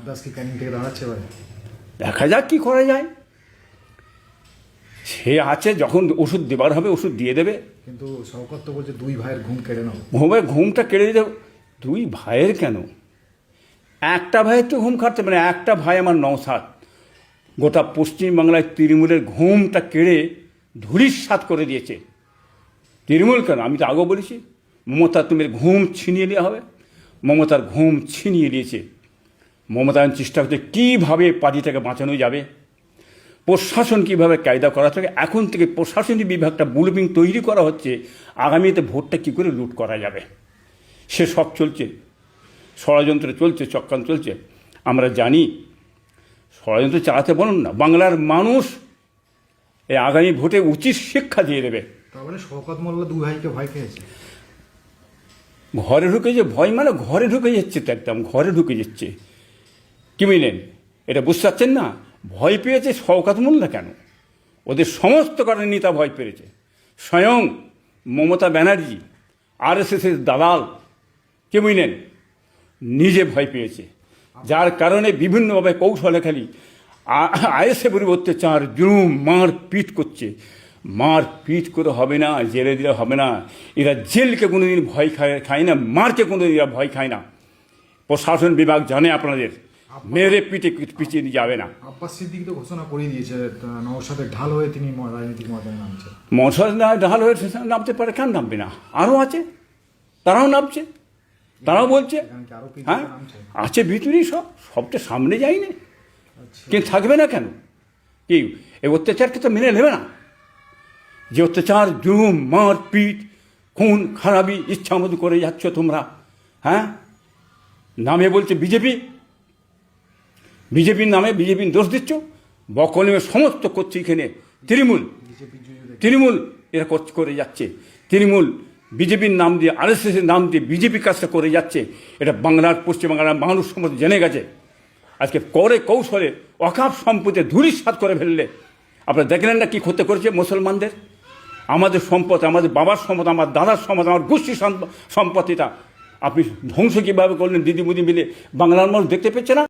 আব্বাস কি ক্যানিং থেকে দাঁড়াচ্ছে এবারে? দেখা যাক কী করা যায়। সে আছে, যখন ওষুধ দেবার হবে ওষুধ দিয়ে দেবে। কিন্তু শওকত তো বলছে দুই ভাইয়ের ঘুম কেড়ে নাও। ঘুমটা কেড়ে দিতে। দুই ভাইয়ের কেন, একটা ভাইয়ের তো ঘুম কাটতে পারে। একটা ভাই আমার নওশাদ গোটা পশ্চিমবাংলায় তৃণমূলের ঘুমটা কেড়ে ধূলিসাৎ করে দিয়েছে। তৃণমূল কেন, আমি তো আগেও বলেছি, মমতা তুমি ঘুম ছিনিয়ে নেওয়া হবে। মমতার ঘুম ছিনিয়ে নিয়েছে। মমতা চেষ্টা করছে কীভাবে পার্টিটাকে বাঁচানো যাবে, প্রশাসন কীভাবে কায়দা করা থাকে। এখন থেকে প্রশাসনিক বিভাগটা বুলবিং তৈরি করা হচ্ছে, আগামীতে ভোটটা কী করে লুট করা যাবে সে সব চলছে। ষড়যন্ত্র চলছে, চক্রান্ত চলছে। আমরা জানি ষড়যন্ত্র চালাতে বলুন না, বাংলার মানুষ এই আগামী ভোটে উচিত শিক্ষা দিয়ে দেবে। তারপরে শওকত মোল্লা দুই ভাইকে ভয় খেয়েছে। ঘরে ঢুকে যে ভয়, মানে ঘরে ঢুকে যাচ্ছে, তো একদম ঘরে ঢুকে যাচ্ছে। কি বুঝলেন, এটা বুঝতে পারছেন না? ভয় পেয়েছে শওকত মোল্লা কেন, ওদের সমস্ত কারণে নেতা ভয় পেয়েছে। স্বয়ং মমতা ব্যানার্জি আরএসএসের দালাল, কি বুঝলেন, নিজে ভয় পেয়েছে। যার কারণে বিভিন্নভাবে কৌশলে খালি আইএসএফের অত্যাচার, জুলুম, মার পিট করছে। মার পিট করে হবে না, জেলে দিলে হবে না। এরা জেলকে কোনোদিন ভয় খায় না, মারকে কোনোদিন এরা ভয় খায় না। প্রশাসন বিভাগ জানে আপনাদের, মেরে পিটে পিছিয়ে দিয়ে যাবে না। আব্বাস সিদ্দিক তো ঘোষণা করে দিয়েছে নওশাদের ঢাল হয়ে তিনি রাজনৈতিক ময়দানে নামছে। মশাল ঢাল হয়ে নামতে পারে, কেন নামবে না? আরও আছে, তারাও নামছে, তারাও বলছে। হ্যাঁ আছে ভিতরেই, সবটা সামনে যাই না, কিন্তু থাকবে না কেন? কি এই অত্যাচারকে তো মেনে নেবে না? যে অত্যাচার, জুলুম, মার পিট, খুন খারাপি ইচ্ছা মতো করে যাচ্ছ তোমরা। হ্যাঁ, নামে বলছে বিজেপির নামে বিজেপির দোষ দিচ্ছ। বকলমে সমস্ত করছে এখানে তৃণমূল এরা করে যাচ্ছে। তৃণমূল বিজেপির নাম দিয়ে, আরএসএসের নাম দিয়ে বিজেপি কাজটা করে যাচ্ছে। এটা বাংলার, পশ্চিমবাংলার মানুষ সমস্ত জেনে গেছে। আজকে করে কৌশলে অকাপ সম্পত্তি ধূলিসাৎ করে ফেললে। আপনারা দেখলেন না কী করতে করেছে মুসলমানদের? আমাদের সম্পদ, আমাদের বাবার সম্পদ, আমার দাদার সম্পদ, আমার গোষ্ঠীর সম্পত্তিটা আপনি ধ্বংস কীভাবে করলেন দিদি মুদি মিলে, বাংলার মানুষ দেখতে পেচ্ছে না?